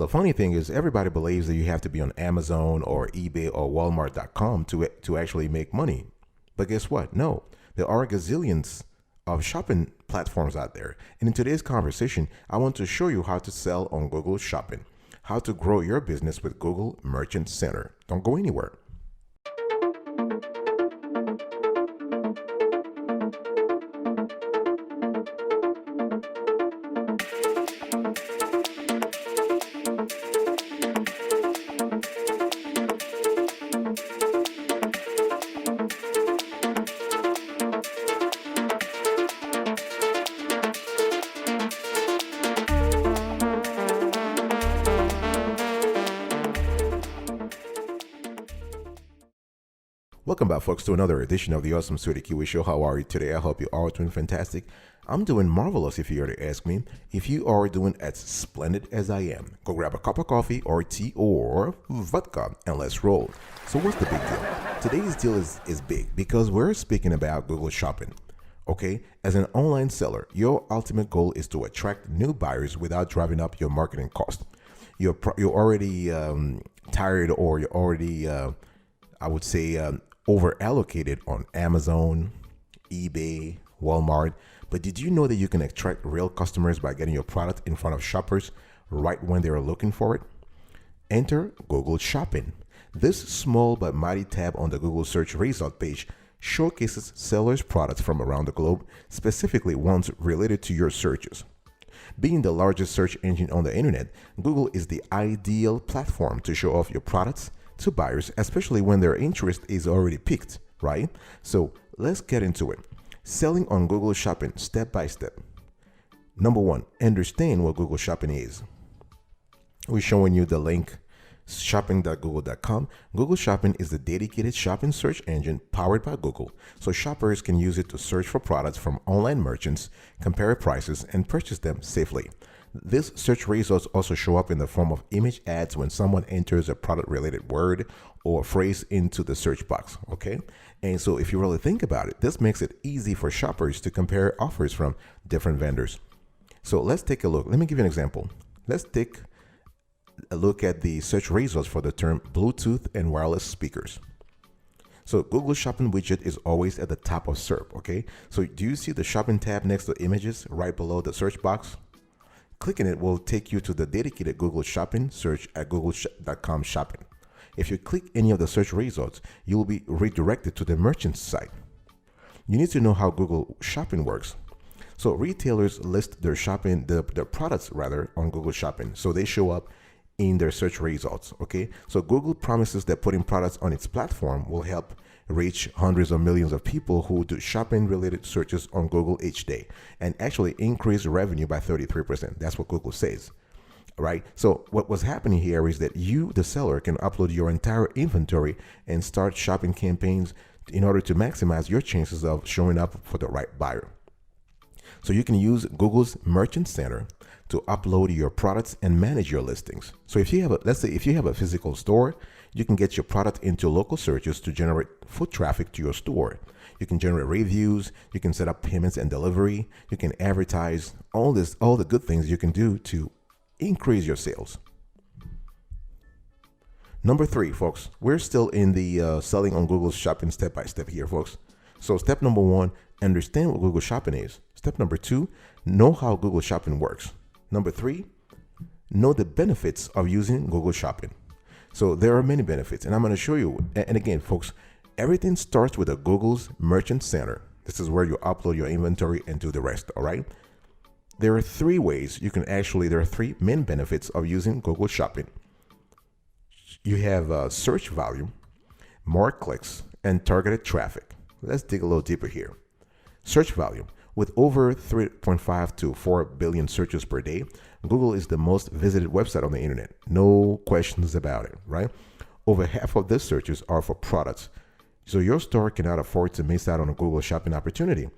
the funny thing is everybody believes that you have to be on Amazon or eBay or Walmart.com to actually make money. But guess what? No, there are gazillions of shopping platforms out there. And in today's conversation, I want to show you how to sell on Google Shopping, how to grow your business with Google Merchant Center. Don't go anywhere. Welcome back, folks, to another edition of the Awesome Sweetie Kiwi Show. How are you today? I hope you are doing fantastic. I'm doing marvelous, if you were to ask me. If you are doing as splendid as I am, go grab a cup of coffee or tea or vodka and let's roll. So what's the big deal? Today's deal is big because we're speaking about Google Shopping. Okay, as an online seller, your ultimate goal is to attract new buyers without driving up your marketing cost. You're already tired, or you're already, I would say, over allocated on Amazon, eBay, Walmart. But did you know that you can attract real customers by getting your product in front of shoppers right when they are looking for it? Enter Google Shopping. This small but mighty tab on the Google search result page showcases sellers' products from around the globe, specifically ones related to your searches. Being the largest search engine on the internet, Google is the ideal platform to show off your products to buyers, especially when their interest is already piqued, right? So let's get into it. Selling on Google Shopping step by step. Number one, understand what Google Shopping is. We're showing you the link shopping.google.com. Google Shopping is the dedicated shopping search engine powered by Google, so shoppers can use it to search for products from online merchants, compare prices, and purchase them safely. This search results also show up in the form of image ads when someone enters a product related word or phrase into the search box. Okay. And so if you really think about it, this makes it easy for shoppers to compare offers from different vendors. So let's take a look. Let me give you an example. Let's take a look at the search results for the term Bluetooth and wireless speakers. So Google Shopping widget is always at the top of SERP. Okay. So do you see the shopping tab next to images right below the search box? Clicking it will take you to the dedicated Google Shopping search at google.com shopping. If you click any of the search results, you will be redirected to the merchant's site. You need to know how Google Shopping works. So retailers list their products on Google Shopping, so they show up in their search results. Okay, so Google promises that putting products on its platform will help reach hundreds of millions of people who do shopping related searches on Google each day and actually increase revenue by 33%. That's what Google says, right? So what was happening here is that you, the seller, can upload your entire inventory and start shopping campaigns in order to maximize your chances of showing up for the right buyer. So you can use Google's Merchant Center to upload your products and manage your listings. So if you have let's say if you have a physical store, you can get your product into local searches to generate foot traffic to your store. You can generate reviews, you can set up payments and delivery, you can advertise, all the good things you can do to increase your sales. Number three, folks, we're still in the selling on Google Shopping step by step here, folks. So step number one, understand what Google Shopping is. Step number two, know how Google Shopping works. Number three, know the benefits of using Google Shopping. So there are many benefits, and I'm going to show you. And again, folks, everything starts with a Google's Merchant Center. This is where you upload your inventory and do the rest. All right. There are three ways there are three main benefits of using Google Shopping. You have search volume, more clicks, and targeted traffic. Let's dig a little deeper here. Search volume. With over 3.5 to 4 billion searches per day, Google is the most visited website on the internet. No questions about it, right? Over half of these searches are for products. So your store cannot afford to miss out on a Google Shopping opportunity.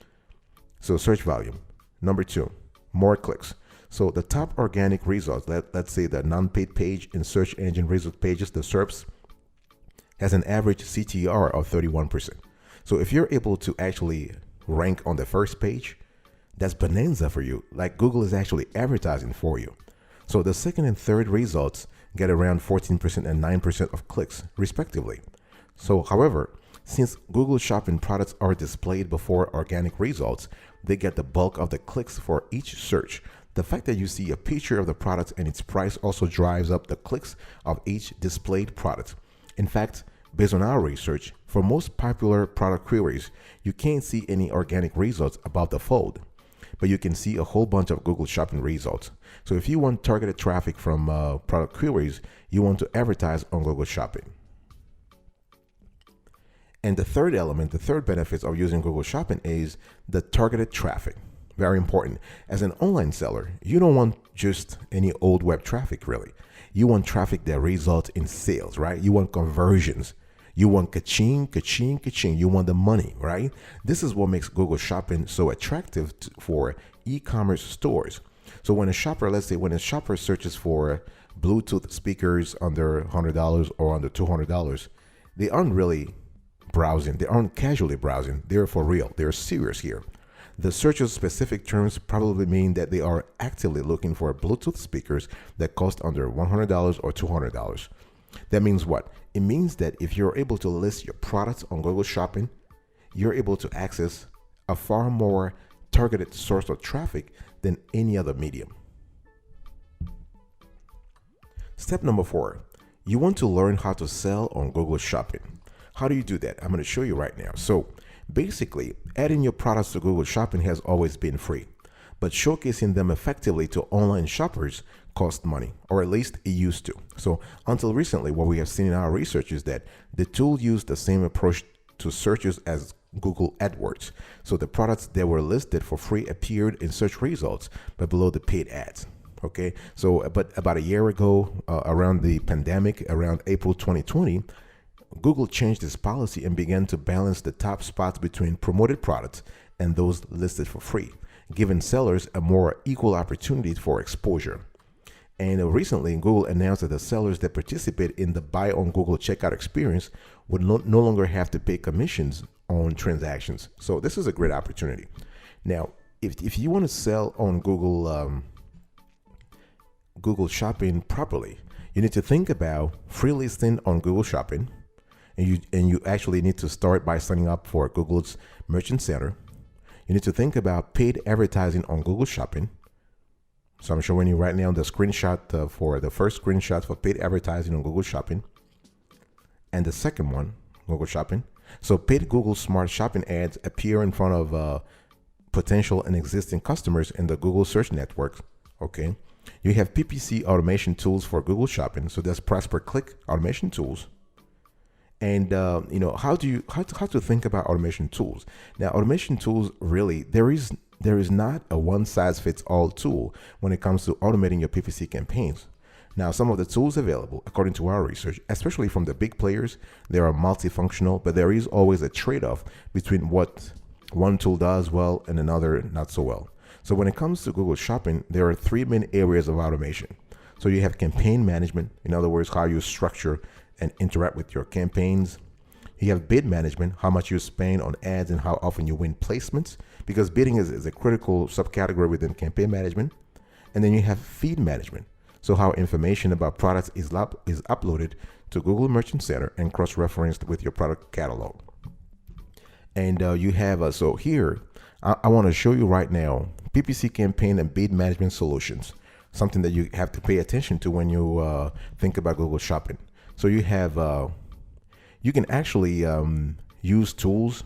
So search volume. Number two, more clicks. So the top organic results, let's say the non-paid page in search engine result pages, the SERPs, has an average CTR of 31%. So if you're able to actually rank on the first page, that's bonanza for you. Like Google is actually advertising for you. So the second and third results get around 14% and 9% of clicks, respectively. So, however, since Google Shopping products are displayed before organic results, they get the bulk of the clicks for each search. The fact that you see a picture of the product and its price also drives up the clicks of each displayed product. In fact, based on our research, for most popular product queries, you can't see any organic results about the fold, but you can see a whole bunch of Google Shopping results. So if you want targeted traffic from product queries, you want to advertise on Google Shopping. And the third element, the third benefit of using Google Shopping is the targeted traffic. Very important. As an online seller, you don't want just any old web traffic, really. You want traffic that results in sales, right? You want conversions. You want ka-ching, ka-ching, ka-ching. You want the money, right? This is what makes Google Shopping so attractive for e-commerce stores. So when a shopper, let's say when a shopper searches for Bluetooth speakers under $100 or under $200, they aren't really browsing. They aren't casually browsing. They're for real. They're serious here. The searcher's specific terms probably mean that they are actively looking for Bluetooth speakers that cost under $100 or $200. That means what? It means that if you're able to list your products on Google Shopping, you're able to access a far more targeted source of traffic than any other medium. Step number 4, you want to learn how to sell on Google Shopping. How do you do that? I'm going to show you right now. So basically, adding your products to Google Shopping has always been free, but showcasing them effectively to online shoppers cost money, or at least it used to. So until recently, what we have seen in our research is that the tool used the same approach to searches as Google AdWords. So the products that were listed for free appeared in search results, but below the paid ads. Okay, so but about a year ago, around the pandemic, around April 2020, Google changed its policy and began to balance the top spots between promoted products and those listed for free, giving sellers a more equal opportunity for exposure. And recently, Google announced that the sellers that participate in the Buy on Google checkout experience would no longer have to pay commissions on transactions. So this is a great opportunity. Now, if you want to sell on Google Shopping properly, you need to think about free listing on Google Shopping. And you actually need to start by signing up for Google's Merchant Center. You need to think about paid advertising on Google Shopping. So I'm showing you right now the screenshot for the first screenshot for paid advertising on Google Shopping. And the second one, Google Shopping. So paid Google Smart Shopping ads appear in front of potential and existing customers in the Google Search Network. Okay. You have PPC automation tools for Google Shopping. So that's price per click automation tools. And how to think about automation tools. Now, automation tools, really, there is not a one size fits all tool when it comes to automating your PPC campaigns. Now, some of the tools available, according to our research, especially from the big players, they are multifunctional, but there is always a trade-off between what one tool does well and another not so well. So when it comes to Google Shopping, there are 3 main areas of automation. So you have campaign management, in other words, how you structure and interact with your campaigns. You have bid management, how much you spend on ads and how often you win placements, because bidding is a critical subcategory within campaign management. And then you have feed management, so how information about products is uploaded to Google Merchant Center and cross-referenced with your product catalog. And you have, so here, I want to show you right now, PPC campaign and bid management solutions, something that you have to pay attention to when you think about Google Shopping. So you have, you can actually use tools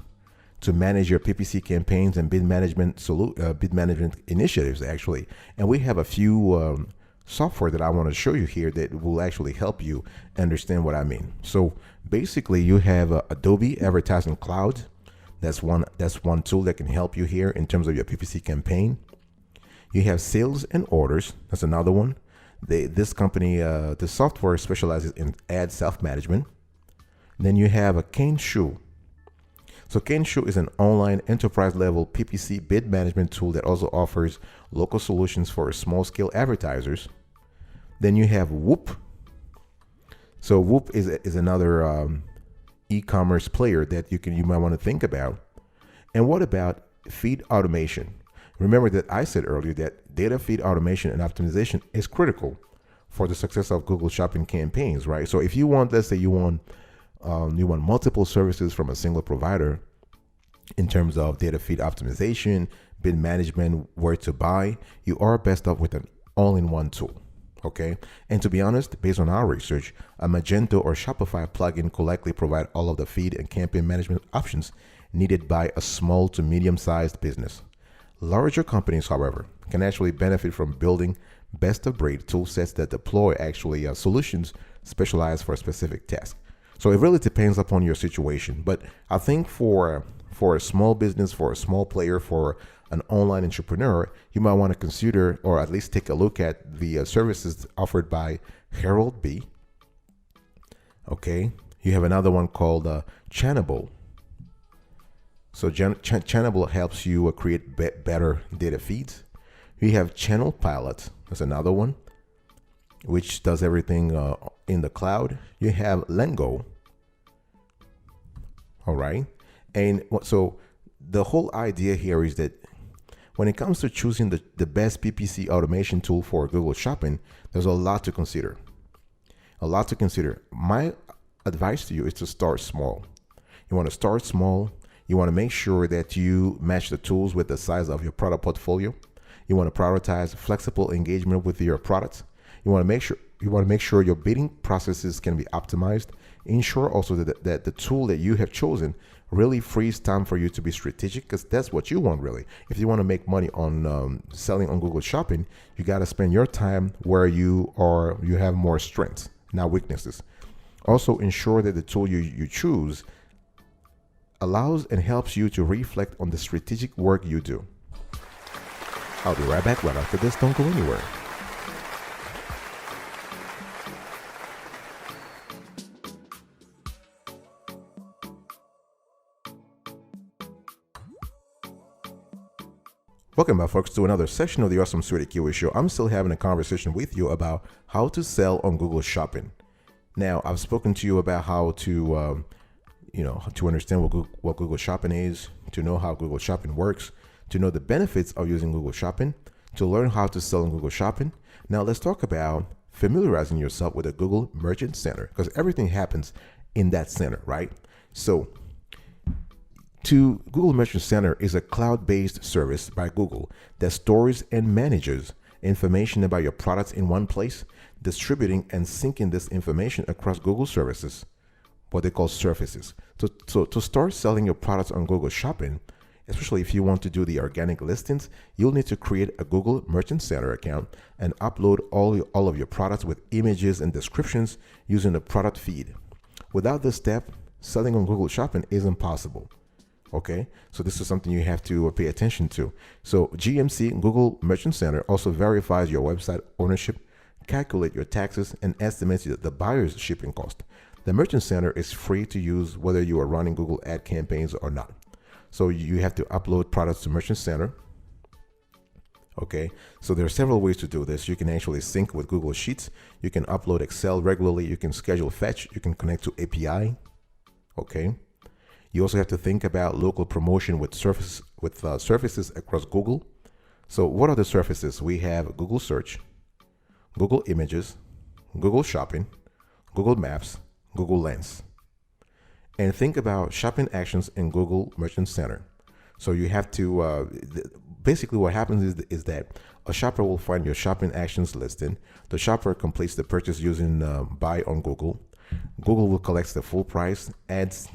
to manage your PPC campaigns and bid management initiatives, actually. And we have a few software that I want to show you here that will actually help you understand what I mean. So basically, you have Adobe Advertising Cloud. That's one tool that can help you here in terms of your PPC campaign. You have Sales and Orders. That's another one. This company, the software specializes in ad self-management. Then you have a Kensho. So Kensho is an online enterprise-level PPC bid management tool that also offers local solutions for small-scale advertisers. Then you have Whoop. So Whoop is another e-commerce player that you might want to think about. And what about feed automation? Remember that I said earlier that data feed automation and optimization is critical for the success of Google Shopping campaigns, right? So if you want, let's say you want multiple services from a single provider in terms of data feed optimization, bid management, where to buy, you are best off with an all-in-one tool. Okay. And to be honest, based on our research, a Magento or Shopify plugin could likely provide all of the feed and campaign management options needed by a small to medium-sized business. Larger companies, however, can actually benefit from building best-of-breed tool sets that deploy solutions specialized for a specific task. So it really depends upon your situation. But I think for a small business, for a small player, for an online entrepreneur, you might want to consider or at least take a look at the services offered by Herald B. Okay, you have another one called Channable. So Channable helps you create better data feeds. You have Channel Pilot. That's another one, which does everything in the cloud. You have Lengo. All right. And so the whole idea here is that when it comes to choosing the best PPC automation tool for Google Shopping, there's a lot to consider. A lot to consider. My advice to you is to start small. You want to start small. You want to make sure that you match the tools with the size of your product portfolio. You want to prioritize flexible engagement with your products. You want to make sure your bidding processes can be optimized. Ensure also that the tool that you have chosen really frees time for you to be strategic, because that's what you want really. If you want to make money on selling on Google Shopping, you got to spend your time where you have more strengths, not weaknesses. Also ensure that the tool you choose allows and helps you to reflect on the strategic work you do. I'll be right back right after this. Don't go anywhere. Welcome back, folks, to another session of the Awesome Sweaty Kiwi Show. I'm still having a conversation with you about how to sell on Google Shopping. Now, I've spoken to you about how to, to understand what Google Shopping is, to know how Google Shopping works, to know the benefits of using Google Shopping, to learn how to sell on Google Shopping. Now, let's talk about familiarizing yourself with the Google Merchant Center, because everything happens in that center, right? So, Google Merchant Center is a cloud-based service by Google that stores and manages information about your products in one place, distributing and syncing this information across Google services, what they call surfaces. So to start selling your products on Google Shopping, especially if you want to do the organic listings, you'll need to create a Google Merchant Center account and upload all of your products with images and descriptions using the product feed. Without this step, selling on Google Shopping is impossible. Okay, so this is something you have to pay attention to. So GMC, Google Merchant Center, also verifies your website ownership, calculate your taxes, and estimates the buyer's shipping cost. The Merchant Center is free to use whether you are running Google ad campaigns or not. So you have to upload products to Merchant Center. Okay, so there are several ways to do this. You can actually sync with Google Sheets. You can upload Excel regularly. You can schedule fetch. You can connect to API. Okay. You also have to think about local promotion with surfaces across Google. So what are the surfaces? We have Google Search, Google Images, Google Shopping, Google Maps, Google Lens. And think about shopping actions in Google Merchant Center. So you have to, basically what happens is that a shopper will find your shopping actions listing. The shopper completes the purchase using Buy on Google. Google will collect the full price, adds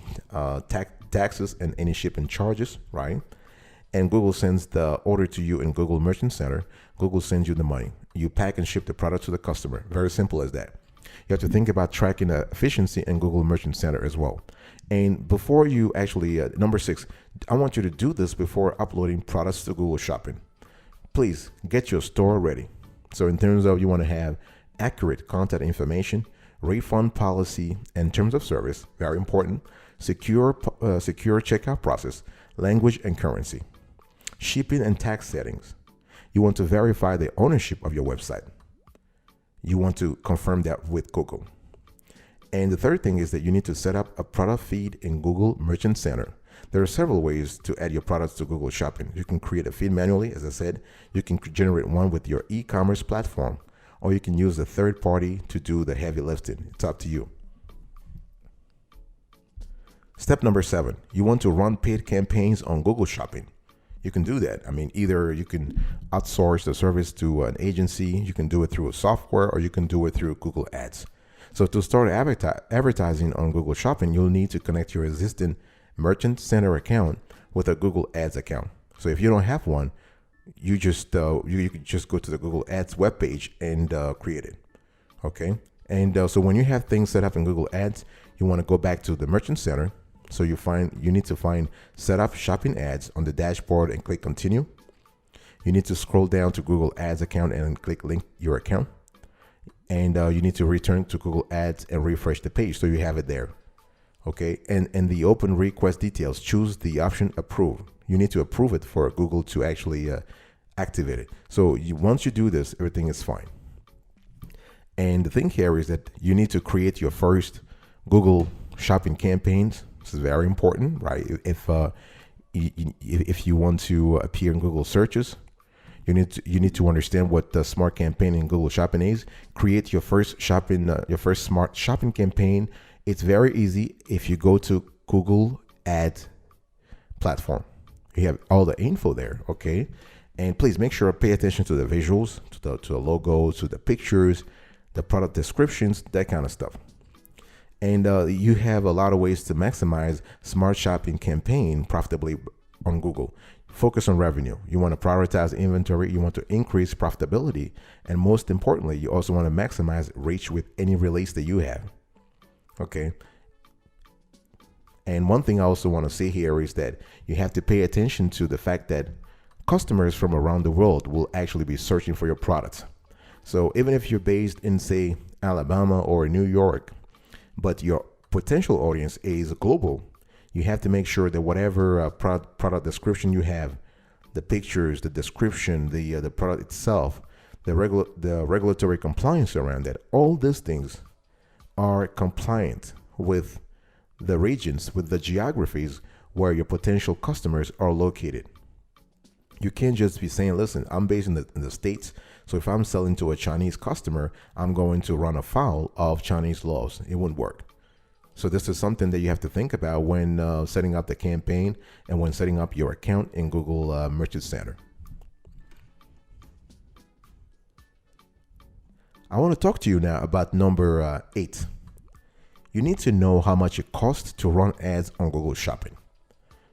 taxes and any shipping charges, right? And Google sends the order to you in Google Merchant Center. Google sends you the money. You pack and ship the product to the customer. Very simple as that. You have to think about tracking the efficiency in Google Merchant Center as well. And before you actually, number 6, I want you to do this before uploading products to Google Shopping. Please get your store ready. So in terms of, you want to have accurate contact information, refund policy and terms of service, very important, secure checkout process, language and currency, shipping and tax settings. You want to verify the ownership of your website. You want to confirm that with Google. And the third thing is that you need to set up a product feed in Google Merchant Center. There are several ways to add your products to Google Shopping. You can create a feed manually, as I said. You can generate one with your e-commerce platform, or you can use a third party to do the heavy lifting. It's up to you. Step number 7, you want to run paid campaigns on Google Shopping. You can do that. I mean, either you can outsource the service to an agency, you can do it through a software, or you can do it through Google Ads. So to start advertising on Google Shopping, you'll need to connect your existing Merchant Center account with a Google Ads account. So if you don't have one, you just you can just go to the Google Ads webpage and create it. Okay. And so when you have things set up in Google Ads, you want to go back to the Merchant Center. So you need to find Set Up Shopping Ads on the dashboard and click Continue. You need to scroll down to Google Ads account and click Link Your Account. And you need to return to Google Ads and refresh the page so you have it there. Okay, and the open request details, choose the option Approve. You need to approve it for Google to actually activate it. So once you do this, everything is fine. And the thing here is that you need to create your first Google Shopping campaigns. This is very important, right? If you want to appear in Google searches, you need to understand what the smart campaign in Google Shopping is. Create your first smart shopping campaign. It's very easy. If you go to Google Ads platform, you have all the info there. Okay, and please make sure to pay attention to the visuals, to the logo, to the pictures, the product descriptions, that kind of stuff. And you have a lot of ways to maximize smart shopping campaign profitably on Google. Focus on revenue. You want to prioritize inventory. You want to increase profitability. And most importantly, you also want to maximize reach with any release that you have. Okay. And one thing I also want to say here is that you have to pay attention to the fact that customers from around the world will actually be searching for your products. So even if you're based in, say, Alabama or New York, but your potential audience is global, you have to make sure that whatever product description you have, the pictures, the description, the product itself, the regulatory compliance around that, all these things are compliant with the regions, with the geographies where your potential customers are located. You can't just be saying, listen, I'm based in the States, so if I'm selling to a Chinese customer, I'm going to run afoul of Chinese laws. It wouldn't work. So this is something that you have to think about when setting up the campaign and when setting up your account in Google Merchant Center. I want to talk to you now about number 8. You need to know how much it costs to run ads on Google Shopping,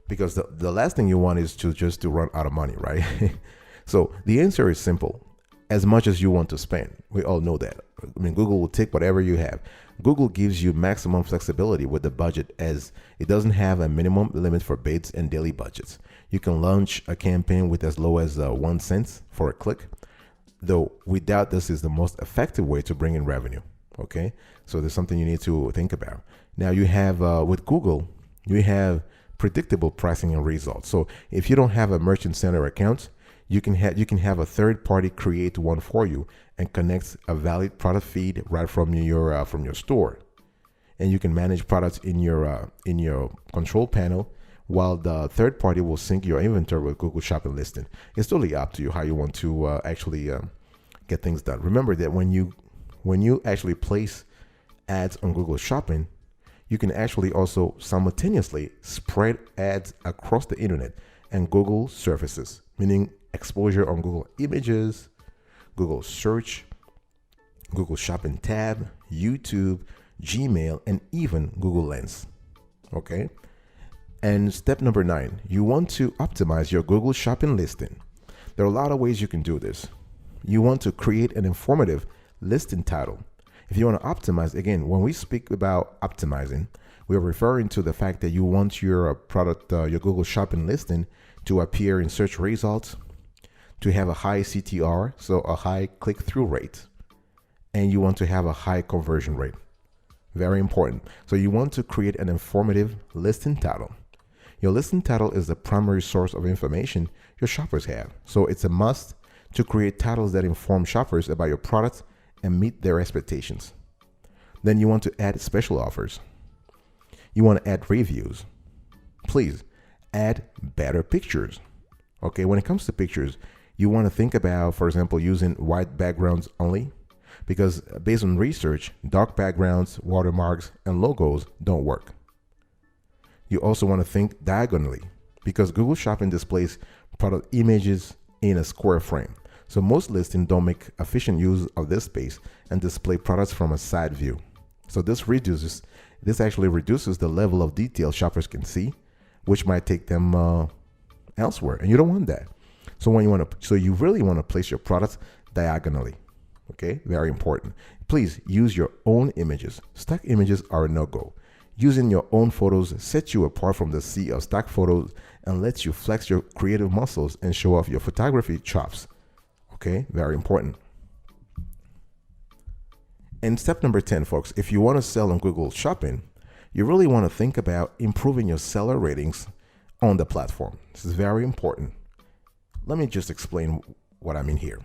because the last thing you want is to run out of money, right? So the answer is simple. As much as you want to spend. We all know that. I mean, Google will take whatever you have. Google gives you maximum flexibility with the budget, as it doesn't have a minimum limit for bids and daily budgets. You can launch a campaign with as low as 1 cent for a click, though we doubt this is the most effective way to bring in revenue. Okay, so there's something you need to think about. Now you have with Google, you have predictable pricing and results. So if you don't have a Merchant Center account, you can have a third party create one for you and connect a valid product feed right from your store, and you can manage products in your control panel, while the third party will sync your inventory with Google Shopping listing. It's totally up to you how you want to actually get things done. Remember that when you actually place ads on Google Shopping, you can actually also simultaneously spread ads across the internet and Google surfaces, meaning exposure on Google Images, Google Search, Google Shopping tab, YouTube, Gmail, and even Google Lens. Okay. And step number 9, you want to optimize your Google Shopping listing. There are a lot of ways you can do this. You want to create an informative listing title. If you want to optimize, again, when we speak about optimizing, we're referring to the fact that you want your product, your Google Shopping listing to appear in search results, to have a high CTR, so a high click-through rate, and you want to have a high conversion rate. Very important. So you want to create an informative listing title. Your listing title is the primary source of information your shoppers have. So it's a must to create titles that inform shoppers about your products and meet their expectations. Then you want to add special offers. You want to add reviews. Please Add better pictures. Okay, when it comes to pictures, you want to think about, for example, using white backgrounds only, because based on research, dark backgrounds, watermarks, and logos don't work. You also want to think diagonally, because Google Shopping displays product images in a square frame. So most listings don't make efficient use of this space and display products from a side view. So this actually reduces the level of detail shoppers can see, which might take them elsewhere, and you don't want that. So you really want to place your products diagonally. Okay, very important. Please use your own images. Stock images are a no-go. Using your own photos sets you apart from the sea of stock photos and lets you flex your creative muscles and show off your photography chops. Okay, very important. And step number 10, folks, if you want to sell on Google Shopping, you really want to think about improving your seller ratings on the platform. This is very important. Let me just explain what I mean here.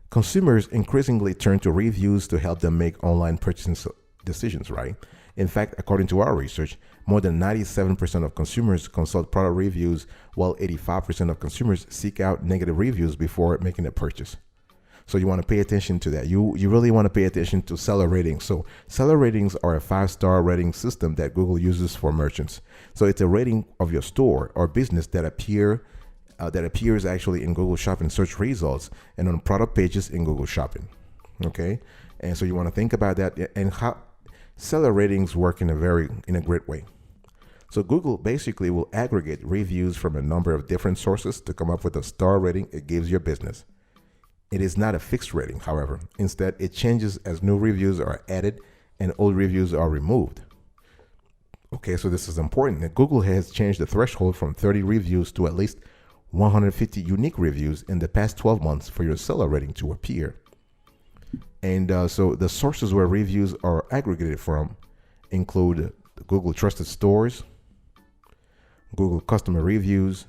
Consumers increasingly turn to reviews to help them make online purchasing decisions, right? In fact, according to our research, more than 97% of consumers consult product reviews, while 85% of consumers seek out negative reviews before making a purchase. So you want to pay attention to that. You really want to pay attention to seller ratings. So seller ratings are a 5-star rating system that Google uses for merchants. So it's a rating of your store or business that appears actually in Google Shopping search results and on product pages in Google Shopping. Okay, and so you want to think about that and how seller ratings work in a great way. So Google basically will aggregate reviews from a number of different sources to come up with a star rating it gives your business. It is not a fixed rating, however. Instead, it changes as new reviews are added and old reviews are removed. Okay, so this is important. Google has changed the threshold from 30 reviews to at least 150 unique reviews in the past 12 months for your seller rating to appear. And so the sources where reviews are aggregated from include Google Trusted Stores, Google Customer Reviews,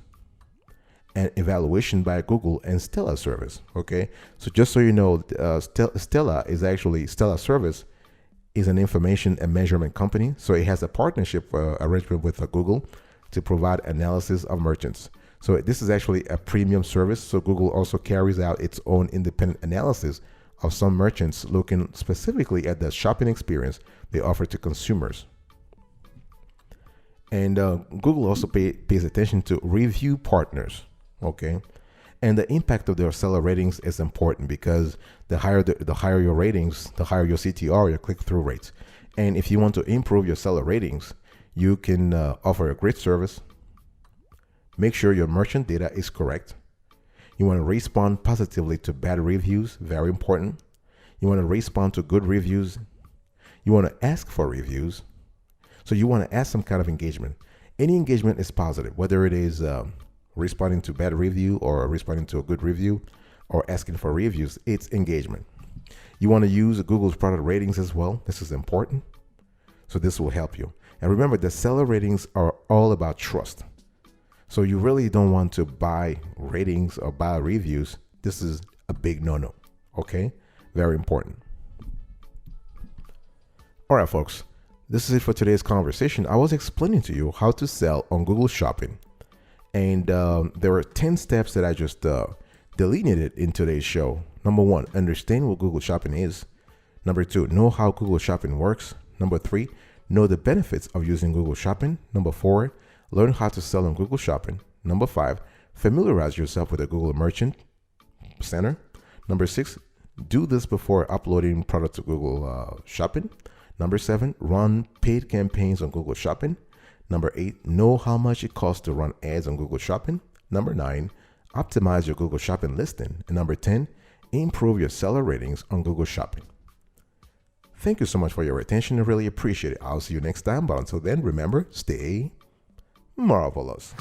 and Evaluation by Google and Stella Service. Okay, so just so you know, Stella Service is an information and measurement company. So it has a partnership arrangement with Google to provide analysis of merchants. So this is actually a premium service. So Google also carries out its own independent analysis of some merchants, looking specifically at the shopping experience they offer to consumers. And Google also pays attention to review partners. Okay, and the impact of their seller ratings is important because the higher your ratings, the higher your CTR, your click-through rates. And if you want to improve your seller ratings, you can offer a great service. Make sure your merchant data is correct. You want to respond positively to bad reviews, very important. You want to respond to good reviews. You want to ask for reviews. So you want to ask some kind of engagement. Any engagement is positive, whether it is responding to bad review or responding to a good review or asking for reviews. It's engagement. You want to use Google's product ratings as well. This is important. So this will help you. And remember, the seller ratings are all about trust. So you really don't want to buy ratings or buy reviews. This is a big no-no. Okay, very important. All right, folks, this is it for today's conversation. I was explaining to you how to sell on Google Shopping. And there were 10 steps that I just delineated in today's show. Number 1, understand what Google Shopping is. Number 2, know how Google Shopping works. Number 3, know the benefits of using Google Shopping. Number 4, learn how to sell on Google Shopping. Number 5, familiarize yourself with the Google Merchant Center. Number 6, do this before uploading product to Google Shopping. Number 7, run paid campaigns on Google Shopping. Number 8, know how much it costs to run ads on Google Shopping. Number 9, optimize your Google Shopping listing. And number 10, improve your seller ratings on Google Shopping. Thank you so much for your attention. I really appreciate it. I'll see you next time. But until then, remember, stay marvelous.